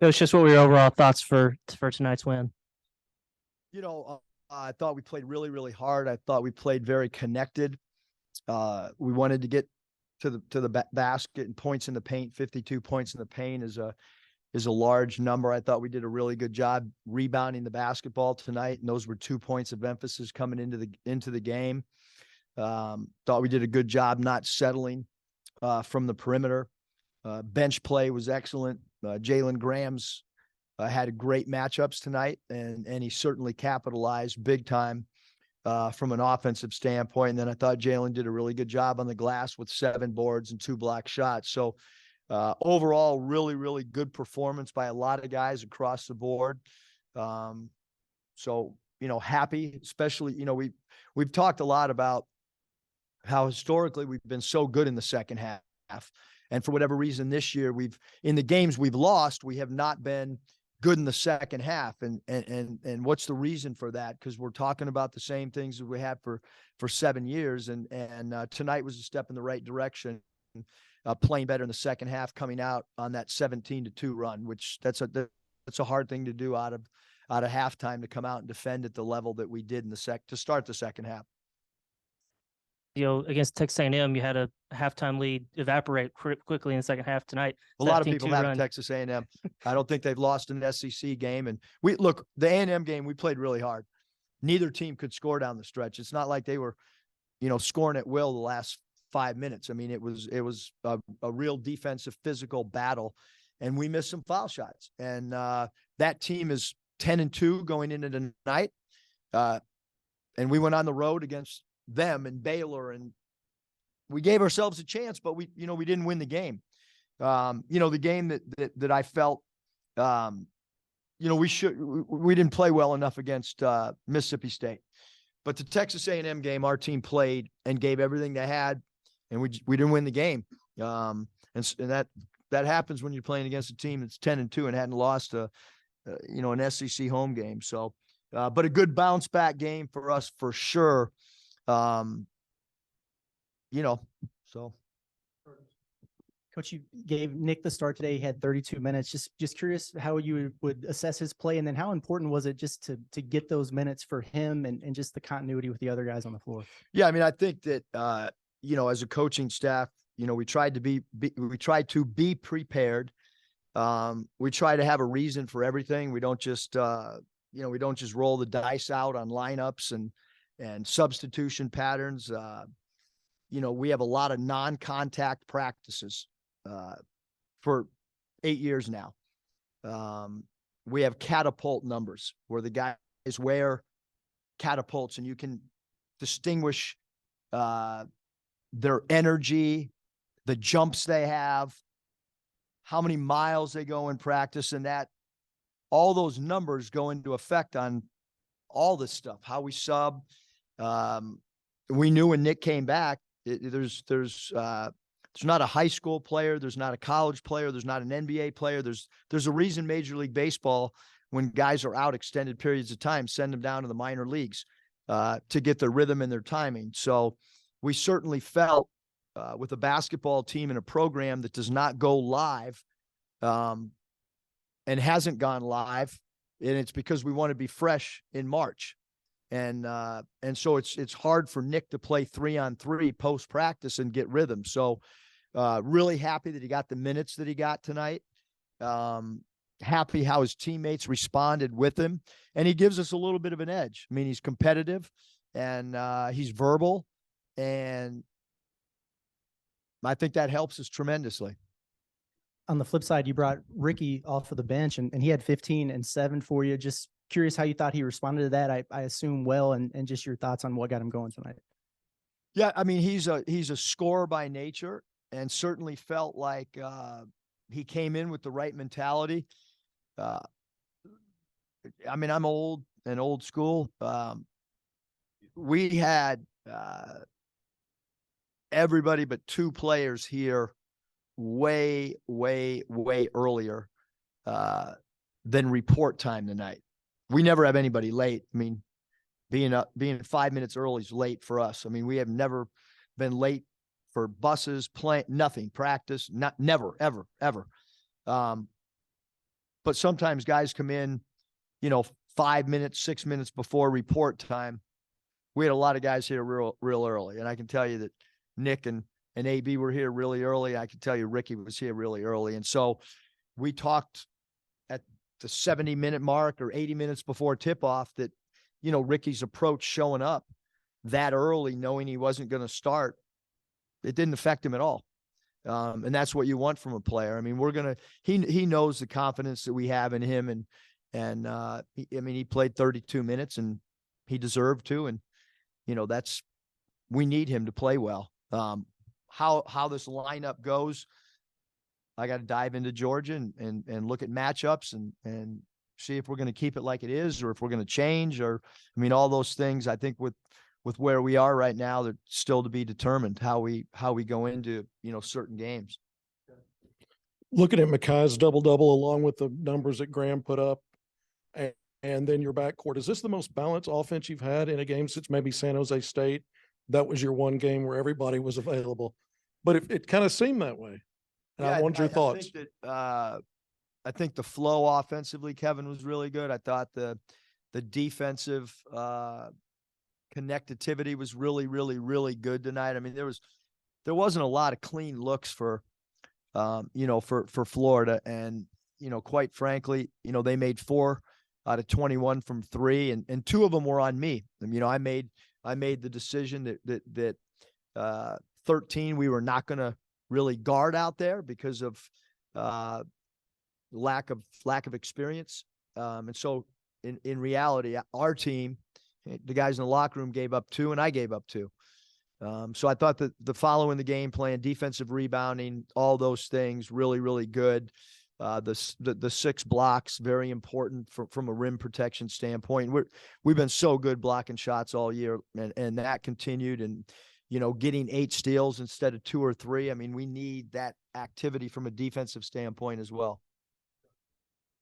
Coach, just what were your overall thoughts for tonight's win? I thought we played really, really hard. I thought we played very connected. We wanted to get to the basket and points in the paint. 52 points in the paint is a large number. I thought we did a really good job rebounding the basketball tonight, and those were 2 points of emphasis coming into the game. Thought we did a good job not settling from the perimeter. Bench play was excellent. Jalen Graham's had great matchups tonight, and he certainly capitalized big time from an offensive standpoint. And then I thought Jalen did a really good job on the glass with 7 boards and 2 block shots. So overall, really, really good performance by a lot of guys across the board. So happy, especially, we've talked a lot about how historically we've been so good in the second half. And for whatever reason this year, in the games we've lost, we have not been good in the second half. And what's the reason for that? Because we're talking about the same things that we had for 7 years. And tonight was a step in the right direction, playing better in the second half, coming out on that 17-2 run, which that's a hard thing to do out of halftime, to come out and defend at the level that we did to start the second half. Against Texas A&M, you had a halftime lead evaporate quickly in the second half tonight. A lot of people have Texas A&M. I don't think they've lost an SEC game. And the A&M game, we played really hard. Neither team could score down the stretch. It's not like they were, scoring at will the last 5 minutes. I mean, it was a real defensive, physical battle, and we missed some foul shots. And that team is 10-2 going into tonight. And we went on the road against them and Baylor, and we gave ourselves a chance, but we didn't win the game. The game that I felt, we didn't play well enough against Mississippi State, but the Texas A&M game, our team played and gave everything they had, and we didn't win the game. And that happens when you're playing against a team that's 10-2 and hadn't lost an SEC home game. So, but a good bounce back game for us for sure. So. Coach, you gave Nick the start today. He had 32 minutes. Just curious how you would assess his play, and then how important was it just to get those minutes for him and just the continuity with the other guys on the floor? Yeah, I mean, I think that as a coaching staff, we tried to be prepared. We try to have a reason for everything. We don't just roll the dice out on lineups and substitution patterns. We have a lot of non-contact practices for 8 years now. We have catapult numbers where the guys wear catapults, and you can distinguish their energy, the jumps they have, how many miles they go in practice, and that all those numbers go into effect on all this stuff, how we sub. We knew when Nick came back, there's not a high school player, there's not a college player, there's not an NBA player. There's a reason Major League Baseball, when guys are out extended periods of time, send them down to the minor leagues to get their rhythm and their timing. So we certainly felt with a basketball team and a program that does not go live and hasn't gone live, and it's because we want to be fresh in March. And so it's hard for Nick to play 3-on-3 post practice and get rhythm. So really happy that he got the minutes that he got tonight. Happy how his teammates responded with him, and he gives us a little bit of an edge. I mean, he's competitive and he's verbal, and I think that helps us tremendously. On the flip side, you brought Ricky off of the bench, and he had 15 and 7 for you. Just curious how you thought he responded to that. I assume well, and just your thoughts on what got him going tonight. Yeah, I mean, he's a scorer by nature, and certainly felt like he came in with the right mentality. I mean, I'm old school. We had everybody but 2 players here way earlier than report time tonight. We never have anybody late. I mean, being 5 minutes early is late for us. I mean, we have never been late for buses, nothing, practice, never, ever. but sometimes guys come in, 5 minutes, 6 minutes before report time. We had a lot of guys here real early. And I can tell you that Nick and AB were here really early. I can tell you Ricky was here really early. And so we talked at the 70-minute mark or 80 minutes before tip off that, Ricky's approach showing up that early, knowing he wasn't going to start, it didn't affect him at all. And that's what you want from a player. I mean, he knows the confidence that we have in him. And he played 32 minutes and he deserved to. And, we need him to play well. How this lineup goes, I got to dive into Georgia and look at matchups and see if we're going to keep it like it is, or if we're going to change, or, all those things. I think with where we are right now, they're still to be determined how we go into, certain games. Looking at Makai's double-double along with the numbers that Graham put up and then your backcourt, is this the most balanced offense you've had in a game since maybe San Jose State? That was your one game where everybody was available, but it kind of seemed that way. And I want your thoughts. I think the flow offensively, Kevin, was really good. I thought the defensive connectivity was really, really, really good tonight. I mean, there wasn't a lot of clean looks for Florida. And, quite frankly, they made 4 out of 21 from 3, and 2 of them were on me. I made the decision that 13, we were not going to really guard out there because of lack of experience. And so in reality, our team, the guys in the locker room gave up 2 and I gave up 2. So I thought that the following the game plan, defensive rebounding, all those things really, really good. The 6 blocks, very important from a rim protection standpoint. We've been so good blocking shots all year, and that continued. And, getting 8 steals instead of 2 or 3. I mean, we need that activity from a defensive standpoint as well.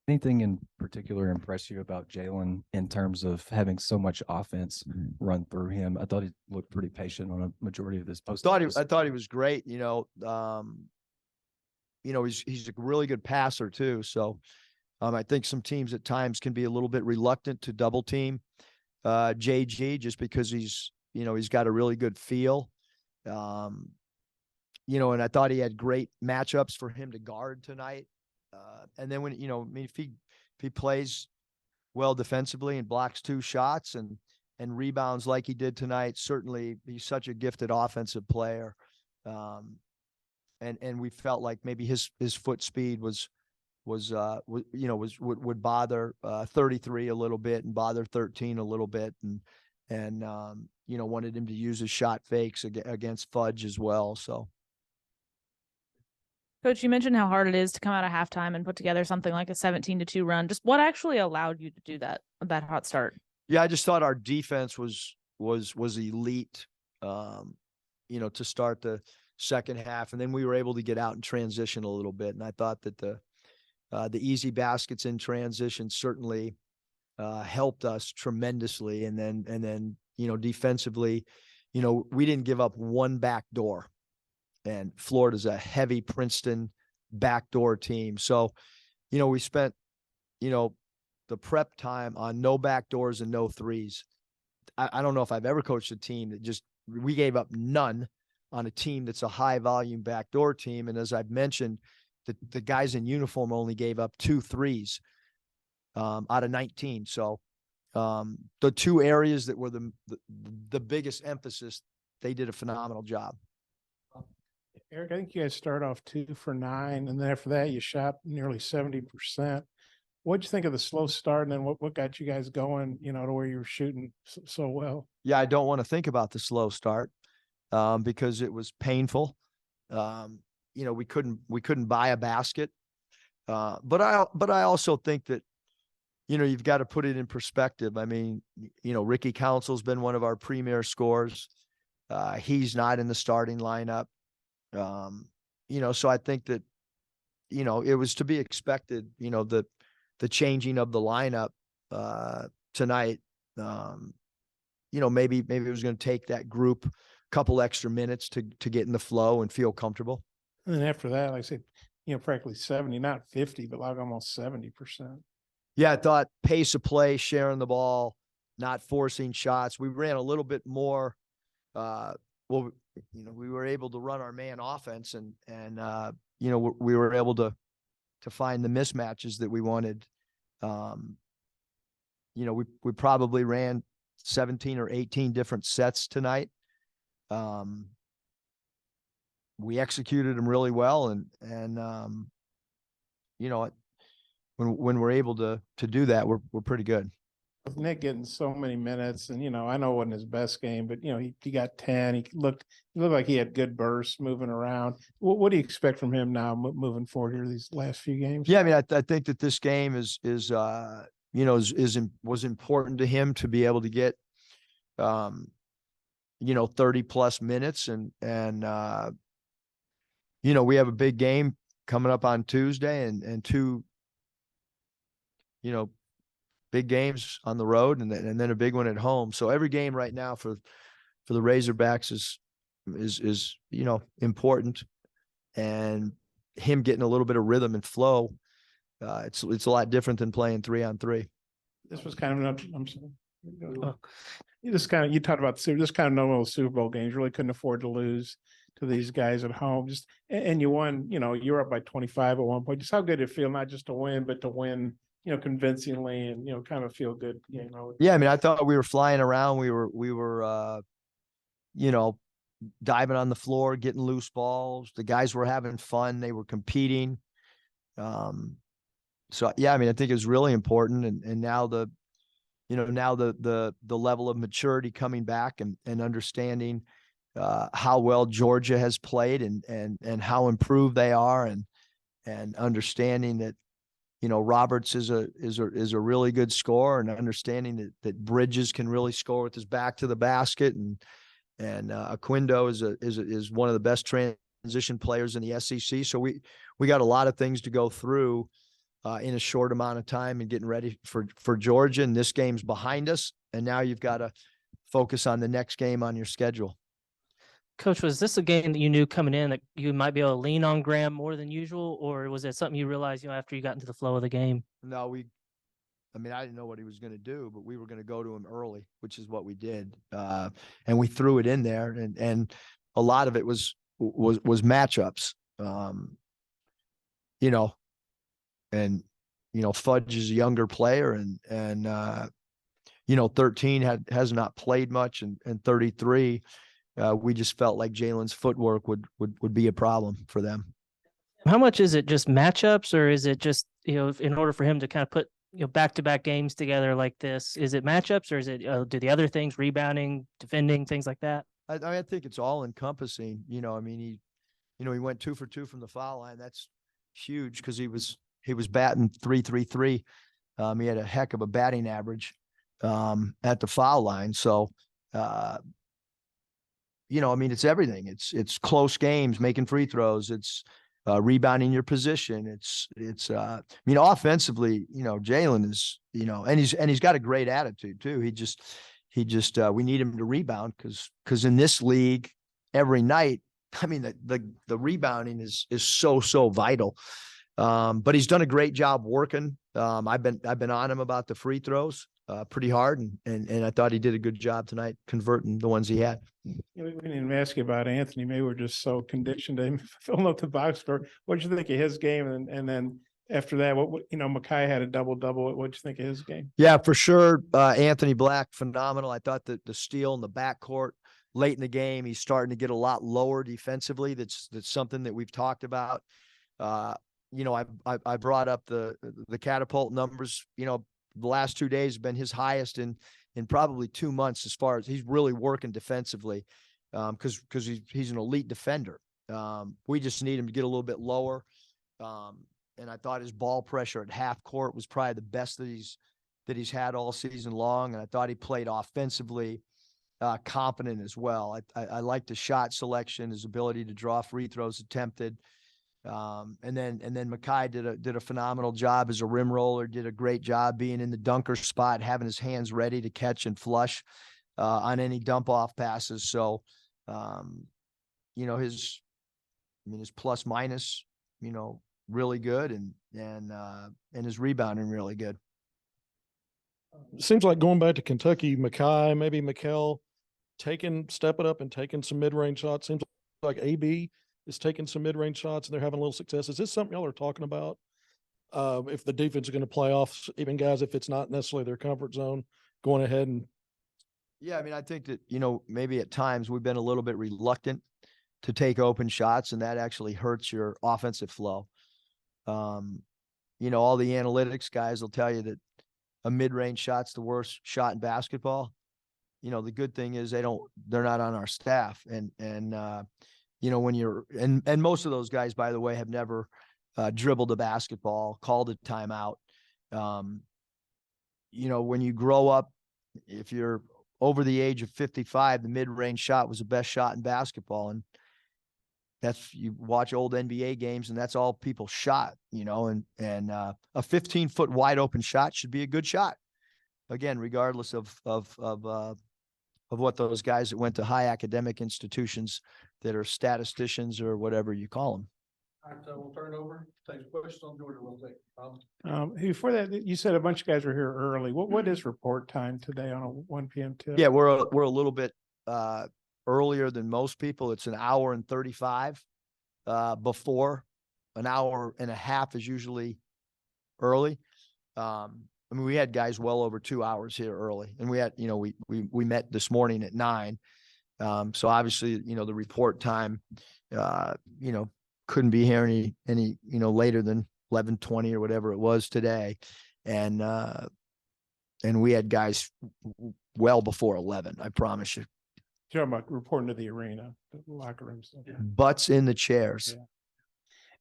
Anything in particular impress you about Jalen in terms of having so much offense run through him? I thought he looked pretty patient on a majority of his post. I thought he was great. He's a really good passer too. So I think some teams at times can be a little bit reluctant to double team JG just because he's got a really good feel. And I thought he had great matchups for him to guard tonight. And then when, if he plays well defensively and blocks 2 shots and rebounds like he did tonight, certainly he's such a gifted offensive player. And we felt like maybe his foot speed would bother 33 a little bit and bother 13 a little bit. And wanted him to use his shot fakes against Fudge as well. So. Coach, you mentioned how hard it is to come out of halftime and put together something like a 17-2 run. Just what actually allowed you to do that hot start? Yeah, I just thought our defense was elite, to start the second half. And then we were able to get out and transition a little bit. And I thought that the easy baskets in transition certainly helped us tremendously. And then, defensively, we didn't give up one back door. And Florida's a heavy Princeton backdoor team. So, we spent, the prep time on no backdoors and no threes. I don't know if I've ever coached a team that we gave up none on a team that's a high volume backdoor team. And as I've mentioned, the guys in uniform only gave up 2 threes out of 19. So the 2 areas that were the biggest emphasis, they did a phenomenal job. Eric, I think you guys start off 2 for 9, and then after that you shot nearly 70%. What'd you think of the slow start, and then what got you guys going, to where you were shooting so well? Yeah, I don't want to think about the slow start because it was painful. We couldn't buy a basket. But I also think that, you've got to put it in perspective. I mean, Ricky Council's been one of our premier scorers. He's not in the starting lineup. So I think that, it was to be expected, the changing of the lineup, tonight, maybe it was going to take that group a couple extra minutes to get in the flow and feel comfortable. And then after that, like I said, practically 70, not 50, but like almost 70%. Yeah, I thought pace of play, sharing the ball, not forcing shots. We ran a little bit more. Well, we were able to run our man offense, and we were able to find the mismatches that we wanted. We probably ran 17 or 18 different sets tonight. We executed them really well, and when we're able to do that, we're pretty good. With Nick getting so many minutes, and I know it wasn't his best game, but he got 10. He looked like he had good bursts moving around. What do you expect from him now moving forward here these last few games? Yeah, I mean, I think that this game was important to him to be able to get 30 plus minutes, and we have a big game coming up on Tuesday, and two big games on the road, and then a big one at home. So every game right now for the Razorbacks is important, and him getting a little bit of rhythm and flow. It's a lot different than playing 3-on-3. This was kind of I'm sorry. You talked about this kind of normal Super Bowl games. Really couldn't afford to lose to these guys at home. And you won. You were up by 25 at one point. Just how good did it feel, not just to win, but to win convincingly, and kind of feel good. Yeah, I mean, I thought we were flying around. We were diving on the floor, getting loose balls. The guys were having fun. They were competing. So yeah, I mean, I think it's really important. And now the level of maturity coming back, and understanding how well Georgia has played, and how improved they are, and understanding that Roberts is a really good scorer, and understanding that Bridges can really score with his back to the basket, and Aquindo is one of the best transition players in the SEC. So we got a lot of things to go through in a short amount of time, and getting ready for Georgia. And this game's behind us, and now you've got to focus on the next game on your schedule. Coach, was this a game that you knew coming in that you might be able to lean on Graham more than usual, or was it something you realized, after you got into the flow of the game? No, I mean, I didn't know what he was going to do, but we were going to go to him early, which is what we did. And we threw it in there, and a lot of it was matchups. Fudge is a younger player, and 13 has not played much, and 33, we just felt like Jalen's footwork would be a problem for them. How much is it just matchups, or is it just, in order for him to kind of put, back-to-back games together like this, is it matchups, or is it, do the other things, rebounding, defending, things like that? I think it's all encompassing. He went 2 for 2 from the foul line. That's huge, because he was batting .333. He had a heck of a batting average at the foul line. So, it's everything. It's close games, making free throws. It's rebounding your position. It's offensively, Jalen is, and he's got a great attitude too. He just we need him to rebound, because in this league every night, I mean, the rebounding is so vital. But he's done a great job working. I've been on him about the free throws pretty hard, and I thought he did a good job tonight converting the ones he had. We didn't even ask you about Anthony. Maybe we're just so conditioned to him filling up the box score. What did you think of his game? And then after that, Makai had a double-double. What did you think of his game? Yeah, for sure. Anthony Black, phenomenal. I thought that the steal in the backcourt late in the game, he's starting to get a lot lower defensively. That's something that we've talked about. I brought up the catapult numbers. The last 2 days have been his highest in probably 2 months, as far as he's really working defensively, because he's an elite defender. We just need him to get a little bit lower. And I thought his ball pressure at half court was probably the best that he's had all season long. And I thought he played offensively competent as well. I liked his shot selection, his ability to draw free throws attempted. And then Makai did a phenomenal job as a rim roller, did a great job being in the dunker spot, having his hands ready to catch and flush on any dump off passes. So, his plus minus, really good, and his rebounding really good. It seems like going back to Kentucky, Mackay, maybe Mikkel, stepping up and taking some mid-range shots. Seems like AB is taking some mid-range shots and they're having a little success. Is this something y'all are talking about? If the defense is going to play off, even guys, if it's not necessarily their comfort zone, going ahead and. Yeah, I mean, I think that, maybe at times we've been a little bit reluctant to take open shots, and that actually hurts your offensive flow. All the analytics guys will tell you that a mid-range shot's the worst shot in basketball. The good thing is they're not on our staff. And when you're, and most of those guys, by the way, have never dribbled a basketball, called a timeout. When you grow up, if you're over the age of 55, the mid-range shot was the best shot in basketball. And you watch old NBA games and that's all people shot, and a 15-foot wide open shot should be a good shot. Again, regardless of what those guys that went to high academic institutions that are statisticians or whatever you call them. All right, so we'll turn it over. Thanks. Questions on Georgia real quick. Before that, you said a bunch of guys were here early. What is report time today on a 1 p.m. tip? Yeah, we're a little bit earlier than most people. It's an hour and 35 before. An hour and a half is usually early. We had guys well over 2 hours here early, and we had, we met this morning at 9. So obviously, the report time, couldn't be here any later than 11:20 or whatever it was today. And we had guys well before 11, I promise you. You're talking about reporting to the arena, the locker room stuff. Yeah. Butts in the chairs,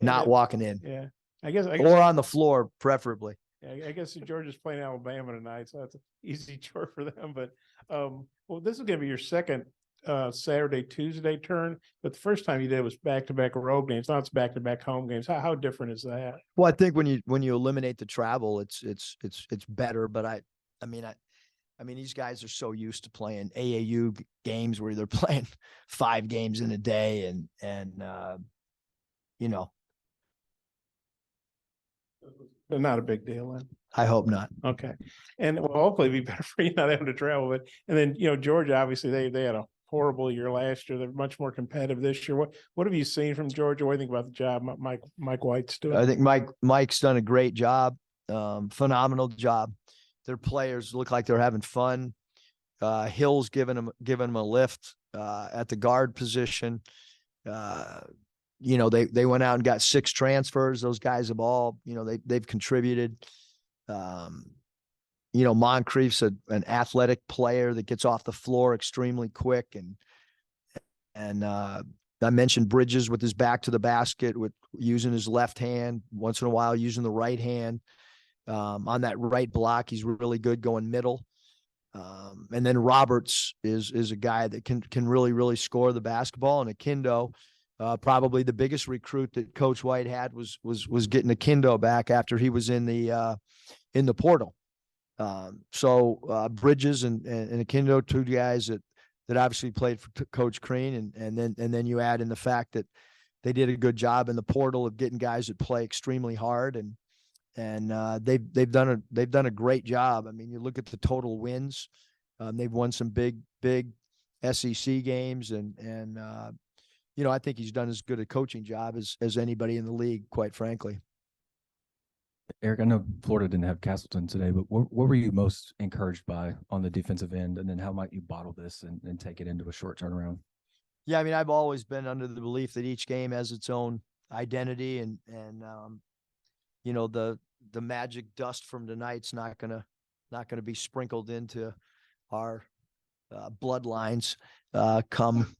not walking in. Yeah. I guess or on the floor, preferably. I guess Georgia's playing Alabama tonight, so that's an easy chore for them. But this is going to be your second Saturday, Tuesday turn, but the first time you did was back-to-back road games. Now it's back-to-back home games. How different is that? Well, I think when you eliminate the travel, it's better. But I mean, these guys are so used to playing AAU games where they're playing 5 games in a day, and But not a big deal then. I hope not. Okay. And well, hopefully it'd be better for you not having to travel. But and then Georgia, obviously they had a horrible year last year. They're much more competitive this year. What have you seen from Georgia? What do you think about the job Mike White's doing? I think Mike's done a great job, phenomenal job. Their players look like they're having fun. Hill's giving them a lift at the guard position. They went out and got 6 transfers. Those guys have all, they've contributed. Moncrief's an athletic player that gets off the floor extremely quick. And I mentioned Bridges with his back to the basket, with using his left hand, once in a while using the right hand. On that right block, he's really good going middle. And then Roberts is a guy that can really, really score the basketball. And Akindo, probably the biggest recruit that Coach White had was getting Akindo back after he was in the portal. So Bridges and Akindo, 2 guys that obviously played for Coach Crean, and then you add in the fact that they did a good job in the portal of getting guys that play extremely hard, and they've done a great job. I mean, you look at the total wins, they've won some big SEC games, and I think he's done as good a coaching job as anybody in the league, quite frankly. Eric, I know Florida didn't have Castleton today, but what were you most encouraged by on the defensive end? And then how might you bottle this and take it into a short turnaround? Yeah, I mean, I've always been under the belief that each game has its own identity, and the magic dust from tonight's not gonna be sprinkled into our bloodlines come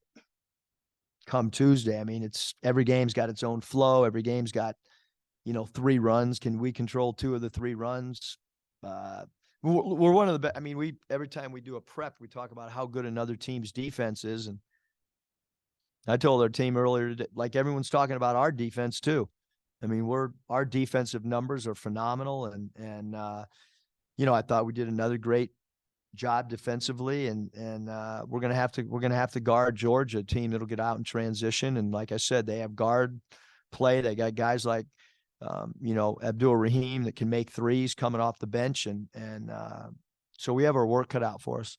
Tuesday. I mean, every game's got its own flow. Every game's got 3 runs. Can we control 2 of the 3 runs? We're one of the best. I mean, every time we do a prep, we talk about how good another team's defense is. And I told our team earlier today, like everyone's talking about our defense too. I mean, our defensive numbers are phenomenal. And I thought we did another great job defensively, and we're going to have to guard Georgia, a team that'll get out in transition. And like I said, they have guard play. They got guys like you know, Abdul Rahim that can make threes coming off the bench. And so we have our work cut out for us.